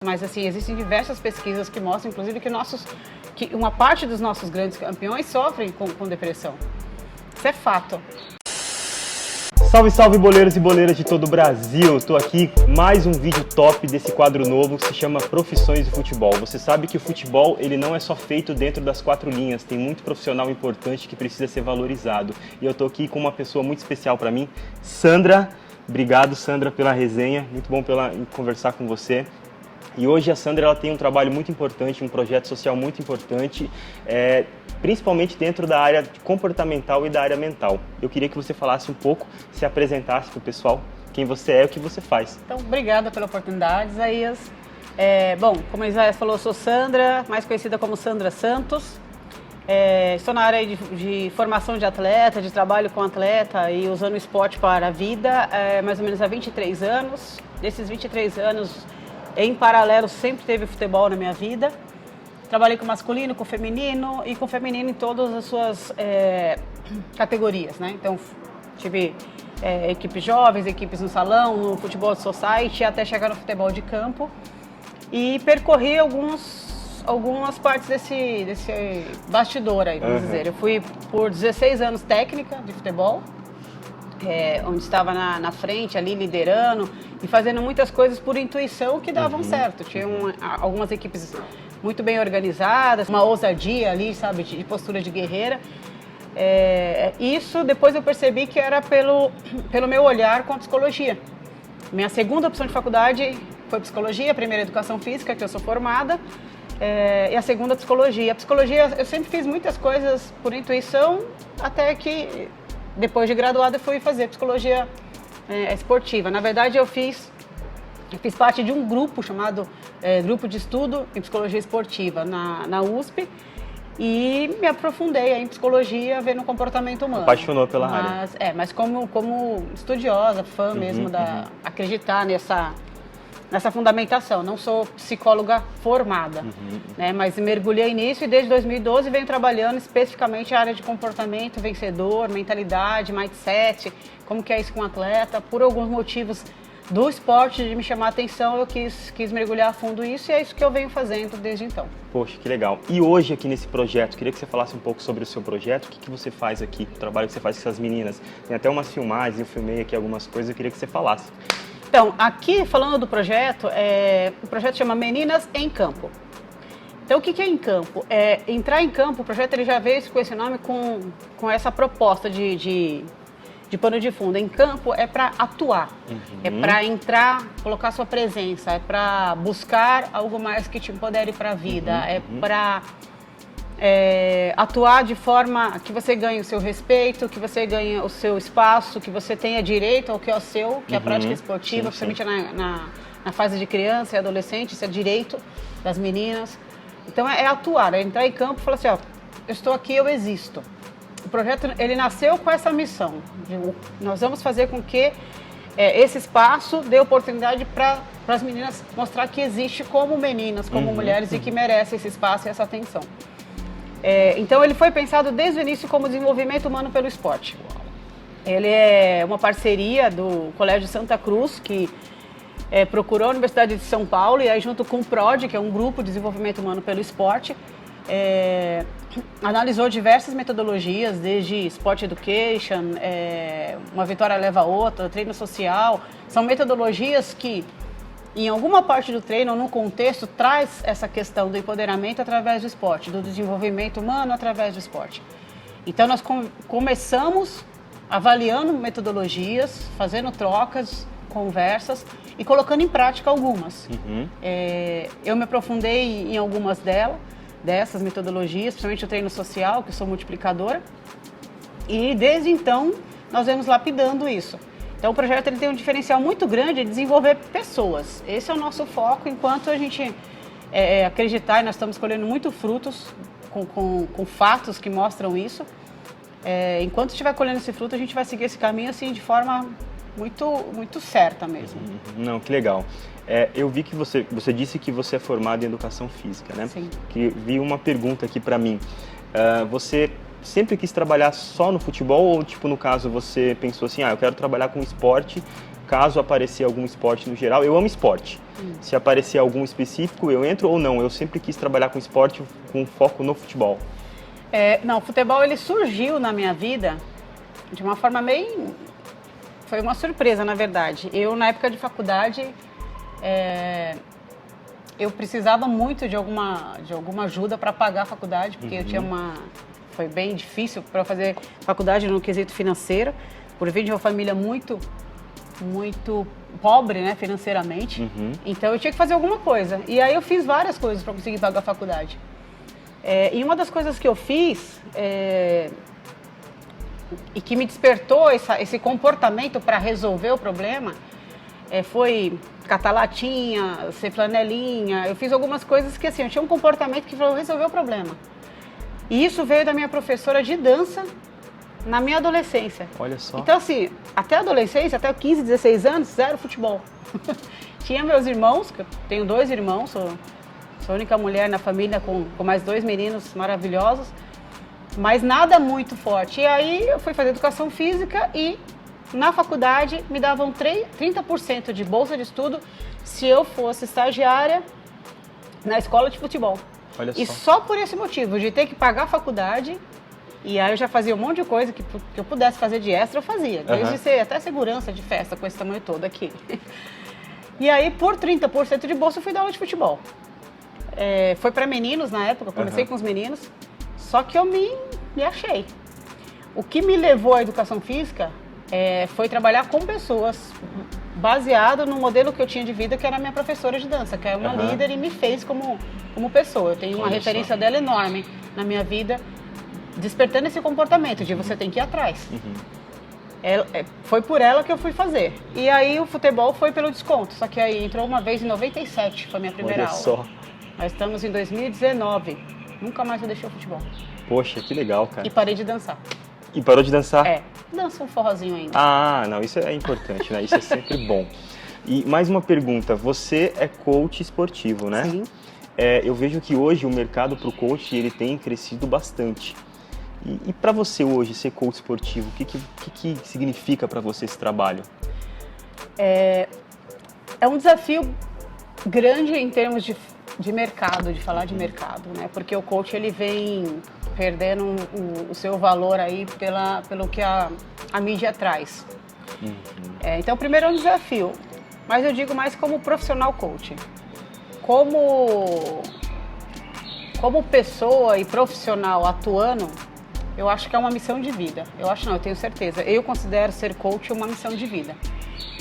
Mas assim, existem diversas pesquisas que mostram, inclusive, que uma parte dos nossos grandes campeões sofrem com depressão. Isso é fato. Salve, salve boleiros e boleiras de todo o Brasil! Estou aqui mais um vídeo top desse quadro novo que se chama Profissões do Futebol. Você sabe que o futebol ele não é só feito dentro das quatro linhas, tem muito profissional importante que precisa ser valorizado. E eu estou aqui com uma pessoa muito especial para mim, Sandra. Obrigado, Sandra, pela resenha, muito bom conversar com você. E hoje a Sandra ela tem um trabalho muito importante, um projeto social muito importante, principalmente dentro da área comportamental e da área mental. Eu queria que você falasse um pouco, se apresentasse para o pessoal, quem você é e o que você faz. Então, obrigada pela oportunidade, Isaías. Bom, como a Isaías falou, eu sou Sandra, mais conhecida como Sandra Santos. Estou na área de formação de atleta, de trabalho com atleta e usando o esporte para a vida, mais ou menos há 23 anos. Desses 23 anos, em paralelo, sempre teve futebol na minha vida. Trabalhei com masculino, com feminino e com feminino em todas as suas categorias, né? Então, tive equipes jovens, equipes no salão, no futebol society, até chegar no futebol de campo. E percorri algumas partes desse bastidor aí, vamos dizer. Eu fui por 16 anos técnica de futebol, onde estava na frente ali liderando e fazendo muitas coisas por intuição que davam certo. Tinha algumas equipes muito bem organizadas, uma ousadia ali, sabe, de postura de guerreira. Isso depois eu percebi que era pelo meu olhar com a psicologia. Minha segunda opção de faculdade foi psicologia, a primeira educação física, que eu sou formada, e a segunda psicologia. A psicologia, eu sempre fiz muitas coisas por intuição, até que depois de graduada eu fui fazer psicologia esportiva. Na verdade eu fiz parte de um grupo chamado Grupo de Estudo em Psicologia Esportiva na USP e me aprofundei em psicologia, vendo o comportamento humano. Apaixonou pela área. Mas como estudiosa, fã mesmo acreditar nessa fundamentação. Não sou psicóloga formada, né, mas mergulhei nisso e desde 2012 venho trabalhando especificamente a área de comportamento vencedor, mentalidade, mindset, como que é isso com o atleta. Por alguns motivos do esporte de me chamar a atenção, eu quis mergulhar a fundo isso e é isso que eu venho fazendo desde então. Poxa, que legal. E hoje aqui nesse projeto, queria que você falasse um pouco sobre o seu projeto, o que você faz aqui, o trabalho que você faz com essas meninas. Tem até umas filmagens, eu filmei aqui algumas coisas, eu queria que você falasse. Então, aqui, falando do projeto, o projeto chama Meninas em Campo. Então, o que é em campo? Entrar em campo, o projeto ele já veio com esse nome, com essa proposta de pano de fundo. Em campo é para atuar, é para entrar, colocar sua presença, é para buscar algo mais que te empodere para a vida, é para atuar de forma que você ganhe o seu respeito, que você ganhe o seu espaço, que você tenha direito ao que é o seu, que é a prática esportiva, principalmente na fase de criança e adolescente, isso é direito das meninas. Então é atuar, é entrar em campo e falar assim, ó, eu estou aqui, eu existo. O projeto ele nasceu com essa missão, nós vamos fazer com que esse espaço dê oportunidade para as meninas mostrar que existe como meninas, como mulheres e que merece esse espaço e essa atenção. Então ele foi pensado desde o início como desenvolvimento humano pelo esporte. Ele é uma parceria do Colégio Santa Cruz, que procurou a Universidade de São Paulo e aí junto com o PROD, que é um grupo de desenvolvimento humano pelo esporte, analisou diversas metodologias, desde Sport Education, uma vitória leva a outra, treino social. São metodologias que em alguma parte do treino ou no contexto traz essa questão do empoderamento através do esporte, do desenvolvimento humano através do esporte. Então nós começamos avaliando metodologias, fazendo trocas, conversas e colocando em prática algumas. Eu me aprofundei em algumas dessas metodologias, principalmente o treino social, que eu sou multiplicadora, e desde então nós vamos lapidando isso. Então o projeto ele tem um diferencial muito grande de desenvolver pessoas. Esse é o nosso foco, enquanto a gente acreditar, e nós estamos colhendo muito frutos com fatos que mostram isso. Enquanto estiver colhendo esse fruto, a gente vai seguir esse caminho assim de forma muito certa mesmo. Não, que legal. Eu vi que você disse que você é formado em educação física, né? Sim. Que vi uma pergunta aqui para mim. Você sempre quis trabalhar só no futebol ou, tipo, no caso, você pensou assim, eu quero trabalhar com esporte, caso aparecer algum esporte no geral, eu amo esporte. Se aparecer algum específico, eu entro ou não? Eu sempre quis trabalhar com esporte com foco no futebol. Não, o futebol ele surgiu na minha vida de uma forma meio... Foi uma surpresa, na verdade. Eu, na época de faculdade, eu precisava muito de alguma ajuda para pagar a faculdade, porque eu tinha foi bem difícil para fazer faculdade no quesito financeiro, por vir de uma família muito pobre, né, financeiramente. Então eu tinha que fazer alguma coisa. E aí eu fiz várias coisas para conseguir pagar a faculdade. E uma das coisas que eu fiz e que me despertou esse comportamento para resolver o problema foi catar latinha, ser flanelinha. Eu fiz algumas coisas que assim, eu tinha um comportamento que falou resolver o problema. E isso veio da minha professora de dança na minha adolescência. Olha só. Então assim, até a adolescência, até 15, 16 anos, zero futebol. Tinha meus irmãos, que eu tenho 2 irmãos, sou a única mulher na família com mais 2 meninos maravilhosos, mas nada muito forte. E aí eu fui fazer educação física e na faculdade me davam 30% de bolsa de estudo se eu fosse estagiária na escola de futebol. Olha e só. Só por esse motivo, de ter que pagar a faculdade, e aí eu já fazia um monte de coisa que eu pudesse fazer de extra, eu fazia. Desde ser até segurança de festa com esse tamanho todo aqui. E aí, por 30% de bolsa, eu fui dar aula de futebol. Foi para meninos na época, eu comecei com os meninos, só que eu me achei. O que me levou à educação física foi trabalhar com pessoas, baseado no modelo que eu tinha de vida, que era a minha professora de dança, que é uma líder e me fez como pessoa. Eu tenho uma referência dela enorme na minha vida, despertando esse comportamento de você tem que ir atrás. Foi por ela que eu fui fazer. E aí o futebol foi pelo desconto, só que aí entrou uma vez em 97, foi a minha primeira aula. Só. Nós estamos em 2019, nunca mais eu deixei o futebol. Poxa, que legal, cara. E parei de dançar. E parou de dançar? Dança um forrozinho ainda. Ah, não, isso é importante, né? Isso é sempre bom. E mais uma pergunta, você é coach esportivo, né? Sim. Eu vejo que hoje o mercado para o coach ele tem crescido bastante. E para você hoje ser coach esportivo, o que significa para você esse trabalho? É um desafio grande em termos de mercado, de falar de mercado, né? Porque o coach ele vem perdendo o seu valor aí pelo que a mídia traz. Então, primeiro é um desafio, mas eu digo mais como profissional coach. Como pessoa e profissional atuando, eu acho que é uma missão de vida. Eu tenho certeza. Eu considero ser coach uma missão de vida.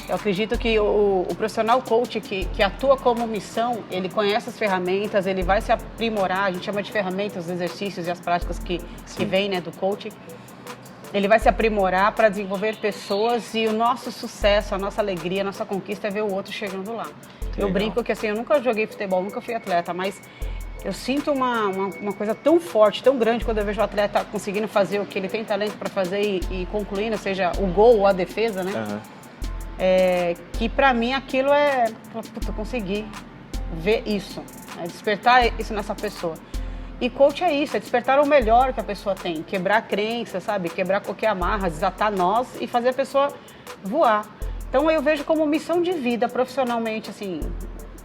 Eu acredito que o profissional coach que atua como missão, ele conhece as ferramentas, ele vai se aprimorar, a gente chama de ferramentas, os exercícios e as práticas que vêm, né, do coaching. Ele vai se aprimorar para desenvolver pessoas e o nosso sucesso, a nossa alegria, a nossa conquista é ver o outro chegando lá. Eu brinco que assim, eu nunca joguei futebol, nunca fui atleta, mas eu sinto uma coisa tão forte, tão grande quando eu vejo o atleta conseguindo fazer o que ele tem talento para fazer e concluindo, seja o gol ou a defesa, né? Que pra mim aquilo puta, eu consegui ver isso, despertar isso nessa pessoa. E coach é isso, é despertar o melhor que a pessoa tem, quebrar crença, sabe? Quebrar qualquer amarra, desatar nós e fazer a pessoa voar. Então eu vejo como missão de vida, profissionalmente, assim,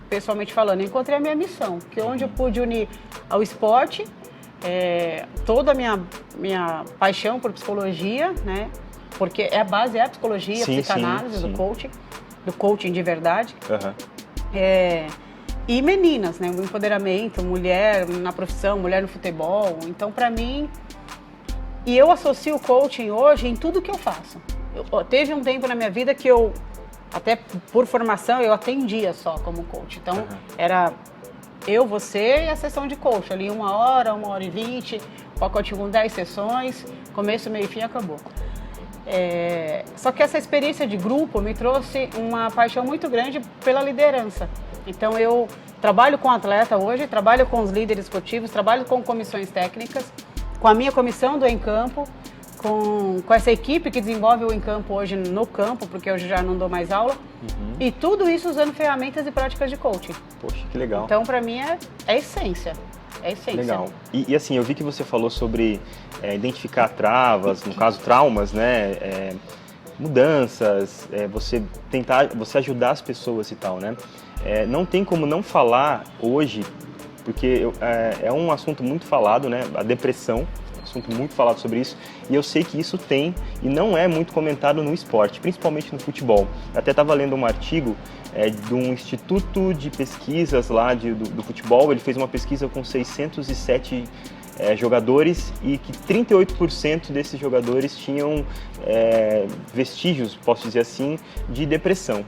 pessoalmente falando, eu encontrei a minha missão, que onde eu pude unir ao esporte, toda a minha paixão por psicologia, né? Porque a base é a psicologia, a psicanálise do coaching de verdade. E meninas, né? O empoderamento, mulher na profissão, mulher no futebol. Então, para mim, e eu associo o coaching hoje em tudo que eu faço. Teve um tempo na minha vida que eu, até por formação, eu atendia só como coach. Então, era eu, você e a sessão de coach. Ali 1 hora, 1h20, pacote com 10 sessões, começo, meio e fim, acabou. Só que essa experiência de grupo me trouxe uma paixão muito grande pela liderança. Então eu trabalho com atleta hoje, trabalho com os líderes esportivos, trabalho com comissões técnicas, com a minha comissão do Em Campo, com essa equipe que desenvolve o Em Campo hoje no campo, porque hoje já não dou mais aula, e tudo isso usando ferramentas e práticas de coaching. Poxa, que legal. Então para mim é essência. É essência. Legal. E assim, eu vi que você falou sobre identificar travas, no caso traumas, né? mudanças, você ajudar as pessoas e tal, né? Não tem como não falar hoje, porque é um assunto muito falado, né? A depressão, assunto muito falado sobre isso, e eu sei que isso tem e não é muito comentado no esporte, principalmente no futebol. Eu até estava lendo um artigo de um instituto de pesquisas lá do futebol. Ele fez uma pesquisa com 607 jogadores e que 38% desses jogadores tinham vestígios, posso dizer assim, de depressão.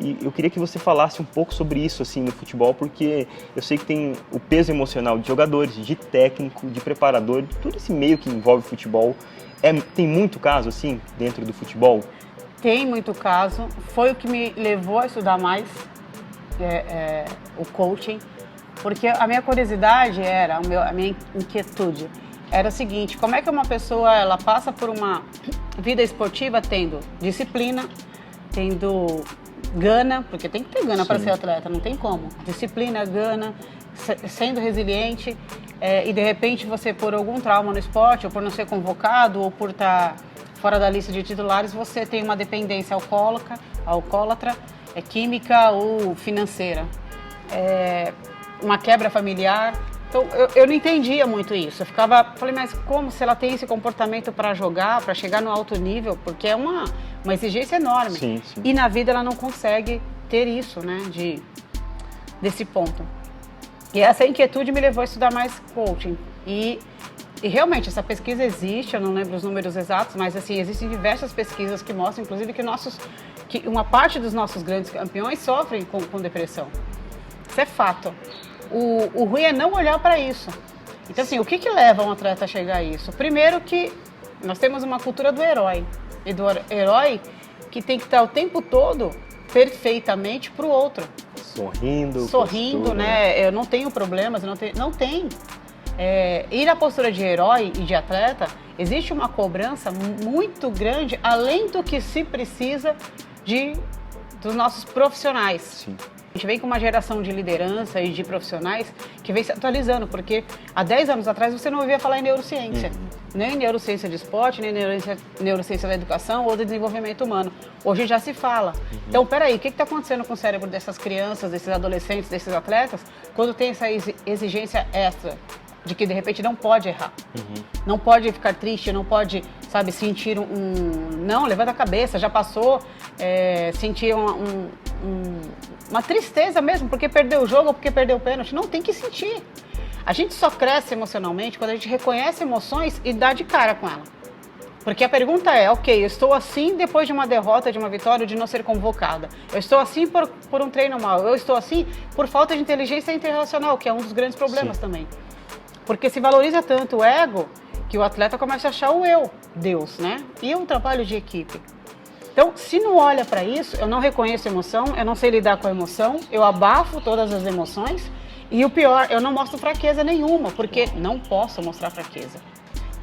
E eu queria que você falasse um pouco sobre isso assim no futebol, porque eu sei que tem o peso emocional de jogadores, de técnico, de preparador, de todo esse meio que envolve futebol. Tem muito caso assim dentro do futebol? Tem muito caso. Foi o que me levou a estudar mais o coaching, porque a minha curiosidade a minha inquietude era o seguinte: como é que uma pessoa ela passa por uma vida esportiva tendo disciplina, tendo gana, porque tem que ter gana para ser atleta, não tem como. Disciplina, gana, sendo resiliente, e de repente você, por algum trauma no esporte, ou por não ser convocado, ou por estar fora da lista de titulares, você tem uma dependência alcoólatra, química ou financeira, uma quebra familiar. Então, eu não entendia muito isso. Falei, mas como se ela tem esse comportamento para jogar, para chegar no alto nível? Porque é uma exigência enorme. Sim, sim. E na vida ela não consegue ter isso, né, desse ponto. E essa inquietude me levou a estudar mais coaching. E realmente, essa pesquisa existe, eu não lembro os números exatos, mas assim, existem diversas pesquisas que mostram, inclusive, que uma parte dos nossos grandes campeões sofrem com depressão. Isso é fato. O ruim é não olhar para isso. Então, assim, o que leva um atleta a chegar a isso? Primeiro que nós temos uma cultura do herói. E do herói que tem que estar o tempo todo perfeitamente para o outro. Sorrindo, postura, né? Eu não tenho problemas, não tem. E na postura de herói e de atleta, existe uma cobrança muito grande, além do que se precisa dos nossos profissionais. Sim. A gente vem com uma geração de liderança e de profissionais que vem se atualizando, porque há 10 anos atrás você não ouvia falar em neurociência, nem neurociência de esporte, nem neurociência da educação ou do desenvolvimento humano. Hoje já se fala. Então, peraí, o que está acontecendo com o cérebro dessas crianças, desses adolescentes, desses atletas, quando tem essa exigência extra de que de repente não pode errar, não pode ficar triste, não pode, sabe, sentir não, levanta a cabeça, já passou, sentir uma tristeza mesmo, porque perdeu o jogo ou porque perdeu o pênalti. Não, tem que sentir. A gente só cresce emocionalmente quando a gente reconhece emoções e dá de cara com ela. Porque a pergunta é, ok, eu estou assim depois de uma derrota, de uma vitória, de não ser convocada. Eu estou assim por um treino mal. Eu estou assim por falta de inteligência interrelacional, que é um dos grandes problemas também. Porque se valoriza tanto o ego que o atleta começa a achar o eu, Deus, né? E o trabalho de equipe. Então, se não olha para isso, eu não reconheço emoção, eu não sei lidar com a emoção, eu abafo todas as emoções e o pior, eu não mostro fraqueza nenhuma, porque não posso mostrar fraqueza.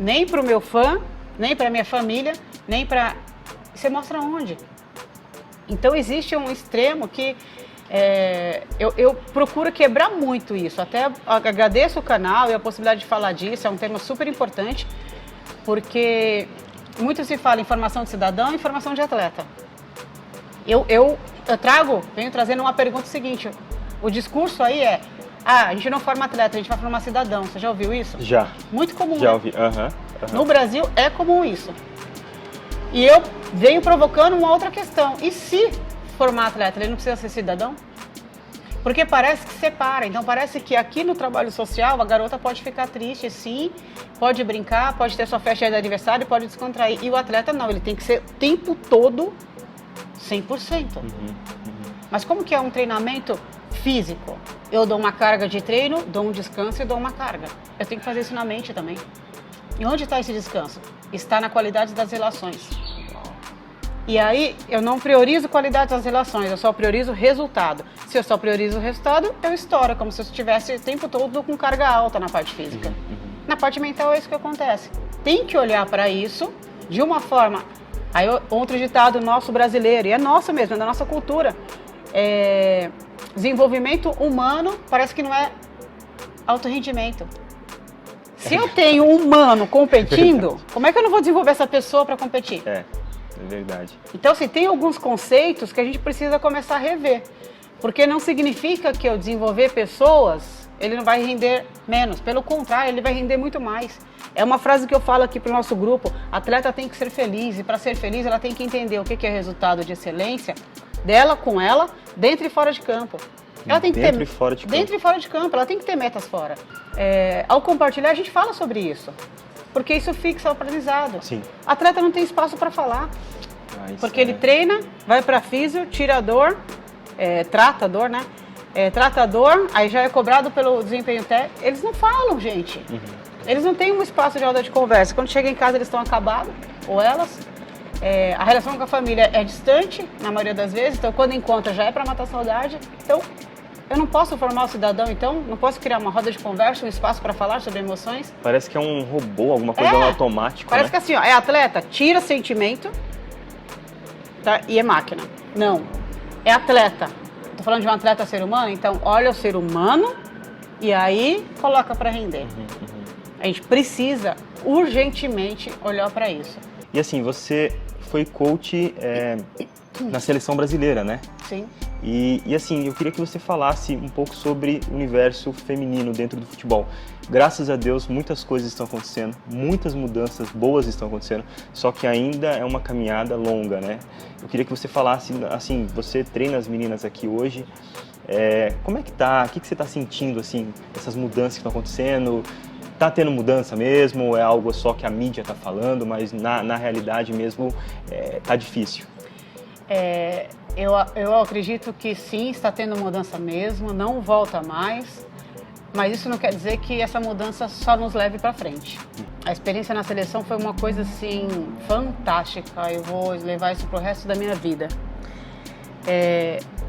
Nem para o meu fã, nem para a minha família, nem para... Você mostra onde? Então, existe um extremo que eu procuro quebrar muito isso. Até agradeço o canal e a possibilidade de falar disso, é um tema super importante, porque... Muito se fala em formação de cidadão e formação de atleta. Eu venho trazendo uma pergunta seguinte. O discurso aí a gente não forma atleta, a gente vai formar cidadão. Você já ouviu isso? Já. Muito comum, já né? ouvi. No Brasil é comum isso. E eu venho provocando uma outra questão. E se formar atleta, ele não precisa ser cidadão? Porque parece que separa. Então parece que aqui no trabalho social a garota pode ficar triste, sim, pode brincar, pode ter sua festa de aniversário, pode descontrair. E o atleta não, ele tem que ser o tempo todo 100%. Mas como que é um treinamento físico? Eu dou uma carga de treino, dou um descanso e dou uma carga. Eu tenho que fazer isso na mente também. E onde está esse descanso? Está na qualidade das relações. E aí, eu não priorizo qualidade das relações, eu só priorizo o resultado. Se eu só priorizo o resultado, eu estouro, como se eu estivesse o tempo todo com carga alta na parte física. Na parte mental é isso que acontece. Tem que olhar para isso de uma forma... Aí, outro ditado nosso brasileiro, e é nosso mesmo, é da nossa cultura. Desenvolvimento humano parece que não é alto rendimento. Se eu tenho um humano competindo, como é que eu não vou desenvolver essa pessoa para competir? É verdade. Então, assim, tem alguns conceitos que a gente precisa começar a rever. Porque não significa que eu desenvolver pessoas, ele não vai render menos. Pelo contrário, ele vai render muito mais. É uma frase que eu falo aqui para o nosso grupo: atleta tem que ser feliz. E para ser feliz, ela tem que entender o que é resultado de excelência dela com ela, dentro e fora de campo. Ela tem que Dentro e fora de campo. Dentro e fora de campo, ela tem que ter metas fora. Ao compartilhar, a gente fala sobre isso. Porque isso fixa o aprendizado. Sim. Atleta não tem espaço para falar. Porque ele é. treina, vai para físio, tira a dor, trata a dor, né? Trata a dor, aí já é cobrado pelo desempenho técnico. Eles não falam, gente. Eles não têm um espaço de roda de conversa. Quando chega em casa, eles estão acabados, ou elas. A relação com a família é distante, na maioria das vezes. Então, quando encontra, já é para matar a saudade. Então, eu não posso formar o cidadão, então? Não posso criar uma roda de conversa, um espaço para falar sobre emoções? Parece que é um robô, alguma coisa automática, Parece né? que assim, ó, é atleta, tira sentimento, tá? E é máquina. Não. É atleta. Tô falando de um atleta ser humano, então olha o ser humano e aí coloca para render. A gente precisa urgentemente olhar para isso. E assim, você foi coach na seleção brasileira, né? Sim. E assim, eu queria que você falasse um pouco sobre o universo feminino dentro do futebol. Graças a Deus, muitas coisas estão acontecendo, muitas mudanças boas estão acontecendo, só que ainda é uma caminhada longa, né? Eu queria que você falasse, assim, você treina as meninas aqui hoje, como é que tá? O que você está sentindo, assim, essas mudanças que estão acontecendo? Tá tendo mudança mesmo? Ou é algo só que a mídia está falando, mas na realidade mesmo tá difícil? Eu acredito que sim, está tendo mudança mesmo, não volta mais, mas isso não quer dizer que essa mudança só nos leve para frente. A experiência na seleção foi uma coisa assim fantástica, eu vou levar isso para o resto da minha vida.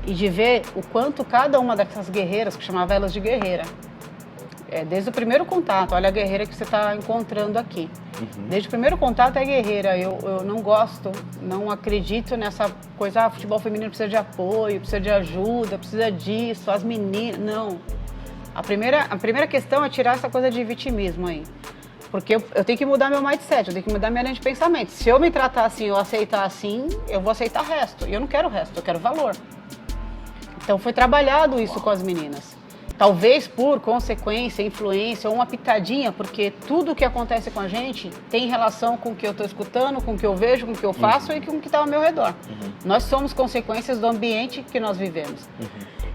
E de ver o quanto cada uma dessas guerreiras, que chamava elas de guerreira, desde o primeiro contato, olha a guerreira que você está encontrando aqui. Desde o primeiro contato é guerreira. Eu não gosto, não acredito nessa coisa, futebol feminino precisa de apoio, precisa de ajuda, precisa disso, as meninas. Não. A primeira questão é tirar essa coisa de vitimismo aí. Porque eu tenho que mudar meu mindset, eu tenho que mudar minha linha de pensamento. Se eu me tratar assim, eu aceitar assim, eu vou aceitar o resto. E eu não quero o resto, eu quero valor. Então foi trabalhado isso com as meninas. Talvez por consequência, influência ou uma pitadinha, porque tudo que acontece com a gente tem relação com o que eu estou escutando, com o que eu vejo, com o que eu faço e com o que está ao meu redor. Nós somos consequências do ambiente que nós vivemos.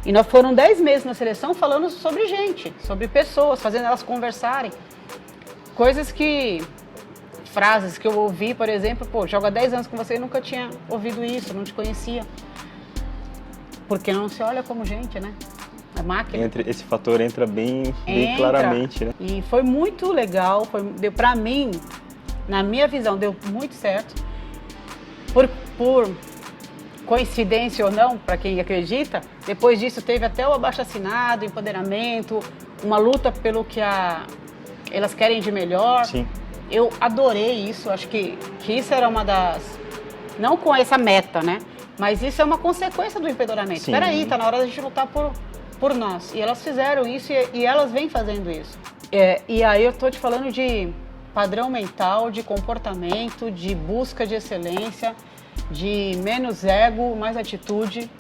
E nós foram 10 meses na seleção falando sobre gente, sobre pessoas, fazendo elas conversarem. Frases que eu ouvi, por exemplo, jogo há 10 anos com você e nunca tinha ouvido isso, não te conhecia. Porque não se olha como gente, né? A máquina. Esse fator entra bem claramente, né? E foi muito legal, deu pra mim, na minha visão, deu muito certo. Por coincidência ou não, para quem acredita, depois disso teve até o abaixo-assinado, empoderamento, uma luta pelo que elas querem de melhor. Sim. Eu adorei isso, acho que isso era uma das... Não com essa meta, né? Mas isso é uma consequência do empoderamento. Espera aí, tá na hora da gente lutar por nós. E elas fizeram isso e elas vêm fazendo isso. E aí eu tô te falando de padrão mental, de comportamento, de busca de excelência, de menos ego, mais atitude.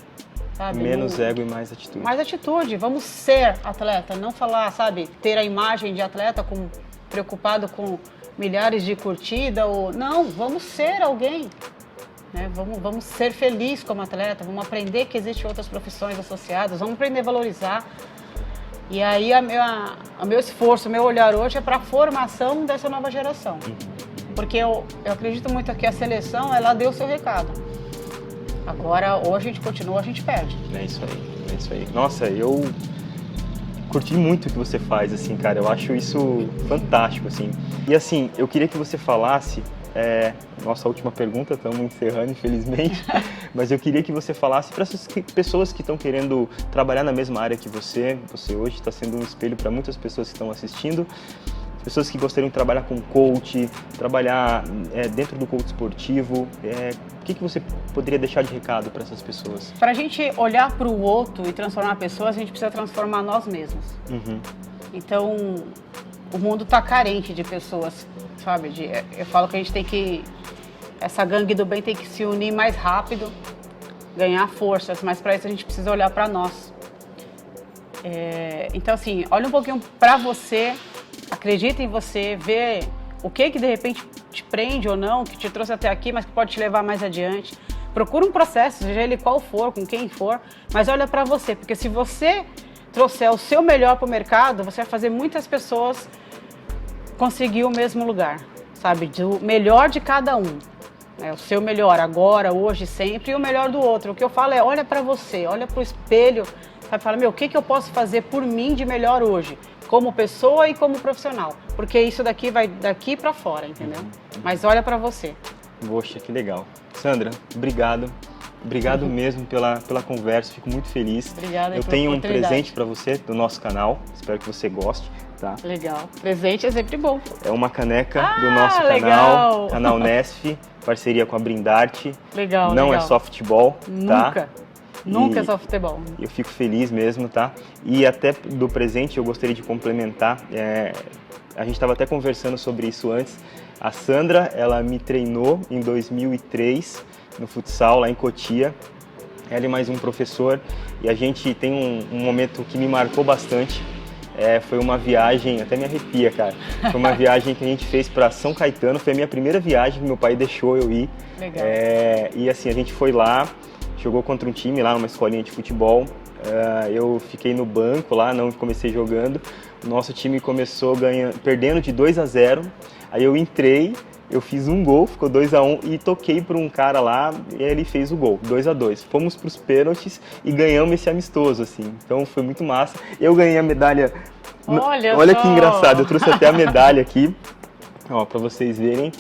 Sabe? Menos ego e mais atitude. Mais atitude. Vamos ser atleta, não falar, sabe, ter a imagem de atleta preocupado com milhares de curtidas. Não, vamos ser alguém. Né? Vamos ser felizes como atleta, vamos aprender que existem outras profissões associadas, vamos aprender a valorizar. E aí o meu esforço, o meu olhar hoje é para a formação dessa nova geração. Porque eu acredito muito que a seleção, ela deu o seu recado. Agora, ou a gente continua ou a gente perde. É isso aí. Nossa, eu curti muito o que você faz, assim, cara. Eu acho isso fantástico, assim. E assim, eu queria que você falasse... nossa última pergunta, estamos encerrando, infelizmente, mas eu queria que você falasse para essas pessoas que estão querendo trabalhar na mesma área que você hoje está sendo um espelho para muitas pessoas que estão assistindo, pessoas que gostariam de trabalhar com coach, trabalhar dentro do coach esportivo, o que você poderia deixar de recado para essas pessoas? Para a gente olhar para o outro e transformar pessoas, a gente precisa transformar nós mesmos. Então, o mundo está carente de pessoas, sabe? Eu falo que a gente tem que essa gangue do bem tem que se unir mais rápido, ganhar forças, mas para isso a gente precisa olhar para nós. Então, assim, olha um pouquinho para você, acredita em você, vê o que de repente te prende ou não, que te trouxe até aqui, mas que pode te levar mais adiante. Procura um processo, seja ele qual for, com quem for, mas olha para você, porque se você trouxer o seu melhor para o mercado, você vai fazer muitas pessoas conseguir o mesmo lugar, sabe? O melhor de cada um. O seu melhor agora, hoje, sempre, e o melhor do outro. O que eu falo é, olha para você, olha para o espelho, sabe? Fala, o que eu posso fazer por mim de melhor hoje? Como pessoa e como profissional. Porque isso daqui vai daqui para fora, entendeu? Mas olha para você. Poxa, que legal. Sandra, obrigado. Obrigado mesmo pela conversa, fico muito feliz. Obrigada. Eu tenho um presente para você do nosso canal, espero que você goste. Tá? Legal. Presente é sempre bom. É uma caneca do nosso legal. canal Nesf, parceria com a Brindarte. Legal, Não legal. É só futebol, Nunca. tá? Nunca é só futebol. Eu fico feliz mesmo, tá? E até do presente eu gostaria de complementar, a gente estava até conversando sobre isso antes. A Sandra, ela me treinou em 2003 no futsal lá em Cotia. Ela e mais um professor. E a gente tem um momento que me marcou bastante. Foi uma viagem, até me arrepia, cara. Foi uma viagem que a gente fez para São Caetano. Foi a minha primeira viagem que meu pai deixou eu ir. Legal. E assim, a gente foi lá, jogou contra um time lá, numa escolinha de futebol. Eu fiquei no banco lá, não comecei jogando. O nosso time começou perdendo de 2-0. Aí eu entrei, eu fiz um gol, ficou 2-1 e toquei para um cara lá e ele fez o gol, 2-2. Fomos para os pênaltis e ganhamos esse amistoso, assim. Então foi muito massa. Eu ganhei a medalha. Olha que engraçado, eu trouxe até a medalha aqui, ó, para vocês verem.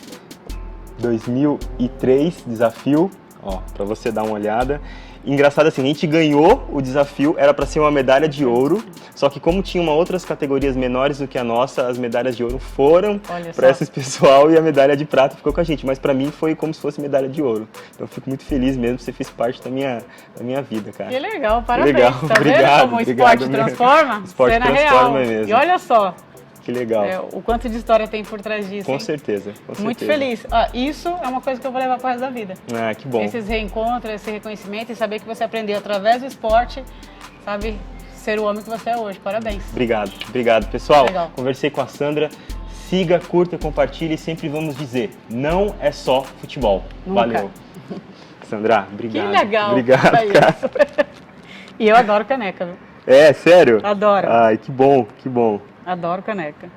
2003, desafio, ó, para você dar uma olhada. Engraçado assim, a gente ganhou o desafio, era para ser uma medalha de ouro, só que como tinha outras categorias menores do que a nossa, as medalhas de ouro foram para esse pessoal e a medalha de prata ficou com a gente, mas para mim foi como se fosse medalha de ouro. Então eu fico muito feliz mesmo, você fez parte da minha vida, cara. Que legal, parabéns. Legal. Tá Obrigado, vendo como o esporte transforma? O esporte Cena transforma real. mesmo. E olha só. Que legal. O quanto de história tem por trás disso. Com hein? certeza, com certeza. Muito feliz. Isso é uma coisa que eu vou levar para o resto da vida. Que bom. Esses reencontros, esse reconhecimento e saber que você aprendeu através do esporte, sabe, ser o homem que você é hoje. Parabéns. Obrigado. Pessoal, Legal. Conversei com a Sandra. Siga, curta, compartilhe e sempre vamos dizer, não é só futebol. Nunca. Valeu. Sandra, obrigado. Que legal. Obrigado, cara. E eu adoro caneca, viu? Sério? Adoro. Ai, que bom. Adoro caneca.